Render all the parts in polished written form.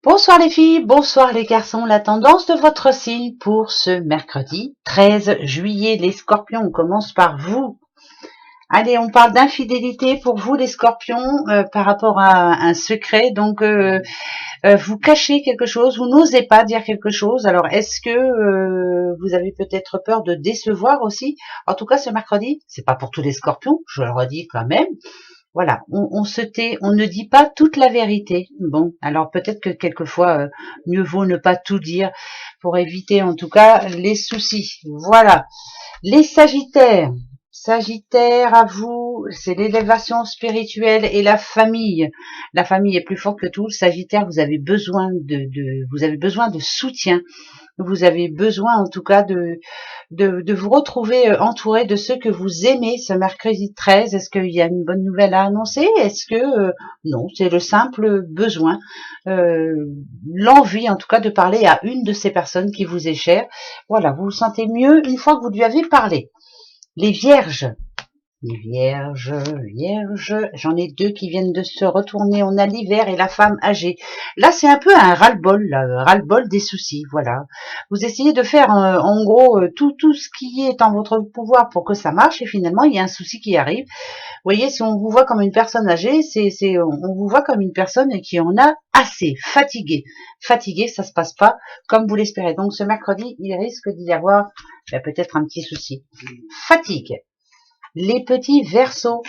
Bonsoir les filles, bonsoir les garçons, la tendance de votre signe pour ce mercredi 13 juillet. Les scorpions, on commence par vous. Allez, on parle d'infidélité pour vous les scorpions par rapport à un secret. Donc, vous cachez quelque chose, vous n'osez pas dire quelque chose. Alors, est-ce que vous avez peut-être peur de décevoir aussi? En tout cas, ce mercredi, c'est pas pour tous les scorpions, je le redis quand même. Voilà, on se tait, on ne dit pas toute la vérité. Bon, alors peut-être que quelquefois, mieux vaut ne pas tout dire pour éviter en tout cas les soucis. Voilà, les sagittaires. Sagittaire, à vous, c'est l'élévation spirituelle et la famille. La famille est plus forte que tout. Sagittaire, vous avez besoin vous avez besoin de soutien. Vous avez besoin en tout cas de vous retrouver entouré de ceux que vous aimez ce mercredi 13. Est-ce qu'il y a une bonne nouvelle à annoncer? Est-ce que non, c'est le simple besoin, euh, l'envie en tout cas de parler à une de ces personnes qui vous est chère. Voilà, vous vous sentez mieux une fois que vous lui avez parlé. Les vierges. Les vierges, vierges, j'en ai deux qui viennent de se retourner. On a l'hiver et la femme âgée. Là, c'est un peu un ras-le-bol, ras-le-bol des soucis. Voilà. Vous essayez de faire, en gros, tout ce qui est en votre pouvoir pour que ça marche, et finalement, il y a un souci qui arrive. Vous voyez, si on vous voit comme une personne âgée, on vous voit comme une personne qui en a assez, fatiguée. Fatiguée, ça se passe pas comme vous l'espérez. Donc, ce mercredi, il risque d'y avoir peut-être un petit souci. Fatigue. Les petits versos.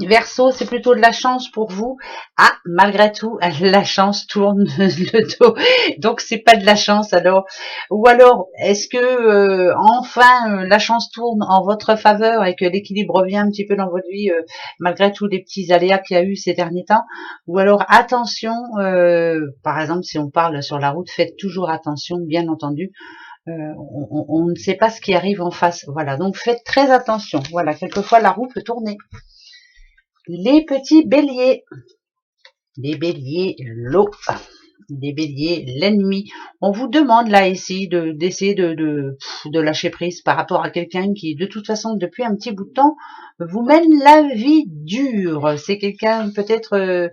Verseau, c'est plutôt de la chance pour vous. Ah, malgré tout, la chance tourne le dos. Donc c'est pas de la chance alors. Ou alors, est-ce que enfin la chance tourne en votre faveur et que l'équilibre revient un petit peu dans votre vie malgré tous les petits aléas qu'il y a eu ces derniers temps. Ou alors attention, par exemple si on parle sur la route, faites toujours attention, bien entendu. On ne sait pas ce qui arrive en face. Voilà, donc faites très attention. Voilà, quelquefois la roue peut tourner. Les petits béliers. Les béliers, l'eau. Les béliers, l'ennemi. On vous demande là ici d'essayer de lâcher prise par rapport à quelqu'un qui, de toute façon, depuis un petit bout de temps, vous mène la vie dure. C'est quelqu'un peut-être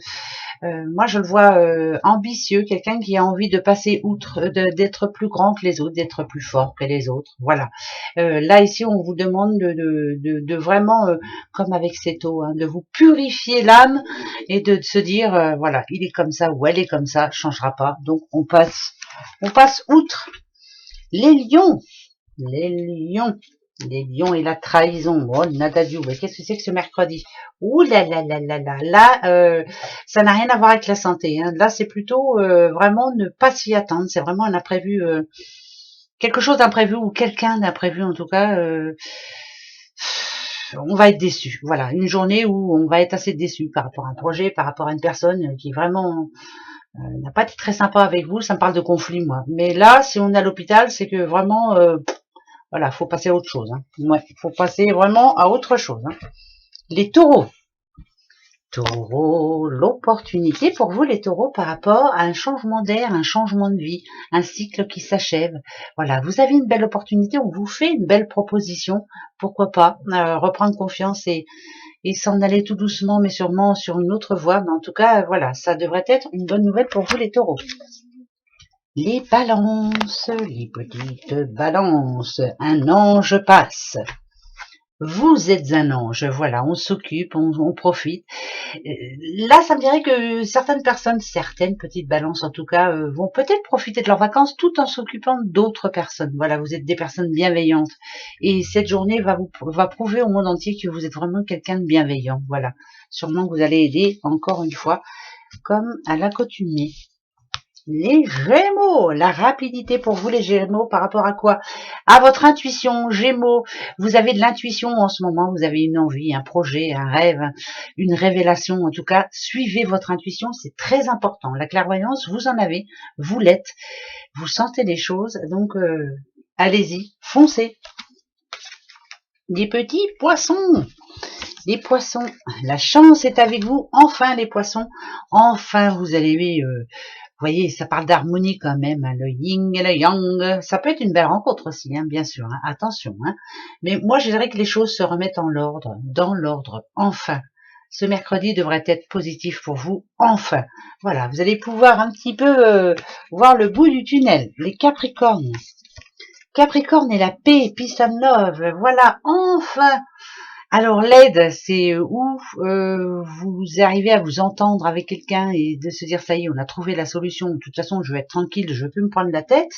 moi, je le vois ambitieux, quelqu'un qui a envie de passer outre, d'être plus grand que les autres, d'être plus fort que les autres. Voilà. Là, ici, on vous demande de vraiment, comme avec cette eau, hein, de vous purifier l'âme et de se dire, voilà, il est comme ça ou elle est comme ça, changera pas. Donc, on passe outre. Les lions. Les lions. Les lions et la trahison. Oh, Nadadiou, mais qu'est-ce que c'est que ce mercredi? Ouh là là là là là. Là, ça n'a rien à voir avec la santé. Hein. Là, c'est plutôt vraiment ne pas s'y attendre. C'est vraiment un imprévu, quelque chose d'imprévu ou quelqu'un d'imprévu en tout cas. On va être déçu. Voilà, une journée où on va être assez déçu par rapport à un projet, par rapport à une personne qui vraiment n'a pas été très sympa avec vous. Ça me parle de conflit, moi. Mais là, si on est à l'hôpital, c'est que vraiment voilà, faut passer à autre chose. Hein. Ouais, faut passer vraiment à autre chose. Hein. Les taureaux. Taureaux, l'opportunité pour vous les taureaux par rapport à un changement d'air, un changement de vie, un cycle qui s'achève. Voilà, vous avez une belle opportunité, on vous fait une belle proposition. Pourquoi pas reprendre confiance et s'en aller tout doucement mais sûrement sur une autre voie. Mais en tout cas, voilà, ça devrait être une bonne nouvelle pour vous les taureaux. Les balances, les petites balances, un ange passe. Vous êtes un ange, voilà, on s'occupe, on profite. Là, ça me dirait que certaines petites balances en tout cas, vont peut-être profiter de leurs vacances tout en s'occupant d'autres personnes. Voilà, vous êtes des personnes bienveillantes. Et cette journée va prouver au monde entier que vous êtes vraiment quelqu'un de bienveillant. Voilà, sûrement que vous allez aider encore une fois, comme à l'accoutumée. Les Gémeaux, la rapidité pour vous les Gémeaux par rapport à quoi? À votre intuition, Gémeaux. Vous avez de l'intuition en ce moment, vous avez une envie, un projet, un rêve, une révélation. En tout cas, suivez votre intuition, c'est très important. La clairvoyance, vous en avez, vous l'êtes, vous sentez les choses, donc allez-y, foncez. Les petits poissons. Les poissons, la chance est avec vous. Enfin les poissons, enfin vous allez vous voyez, ça parle d'harmonie quand même, hein, le yin et le yang. Ça peut être une belle rencontre aussi, hein, bien sûr. Hein, attention. Hein. Mais moi, je dirais que les choses se remettent dans l'ordre, enfin. Ce mercredi devrait être positif pour vous, enfin. Voilà, vous allez pouvoir un petit peu voir le bout du tunnel. Les Capricornes. Capricorne et la paix, peace and love. Voilà, enfin. Alors l'aide, c'est où vous arrivez à vous entendre avec quelqu'un et de se dire ça y est, on a trouvé la solution. De toute façon, je vais être tranquille, je veux plus me prendre la tête.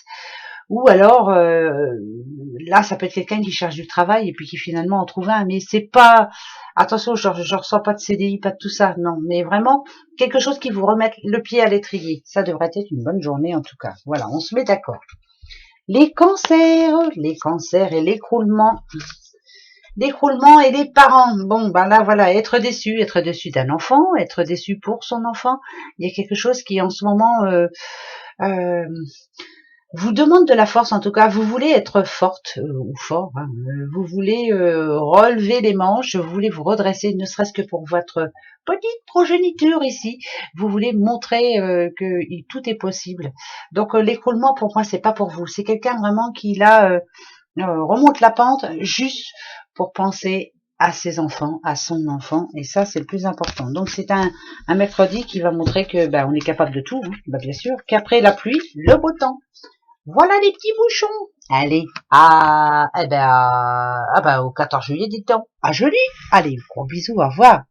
Ou alors là, ça peut être quelqu'un qui cherche du travail et puis qui finalement en trouve un. Mais c'est pas, attention, je ressens pas de CDI, pas de tout ça, non. Mais vraiment quelque chose qui vous remette le pied à l'étrier. Ça devrait être une bonne journée en tout cas. Voilà, on se met d'accord. Les cancers et l'écroulement. L'écroulement et les parents. Bon, ben là, voilà, être déçu d'un enfant, être déçu pour son enfant. Il y a quelque chose qui, en ce moment, vous demande de la force. En tout cas, vous voulez être forte ou fort. Hein, vous voulez relever les manches. Vous voulez vous redresser, ne serait-ce que pour votre petite progéniture ici. Vous voulez montrer que tout est possible. Donc, l'écroulement, pour moi, c'est pas pour vous. C'est quelqu'un vraiment qui, là, remonte la pente juste pour penser à ses enfants, à son enfant, et ça c'est le plus important. Donc c'est un mercredi qui va montrer que on est capable de tout, hein, bien sûr, qu'après la pluie, le beau temps. Voilà les petits bouchons. Allez, au 14 juillet, dites donc. À jeudi. Allez, gros bisous, au revoir.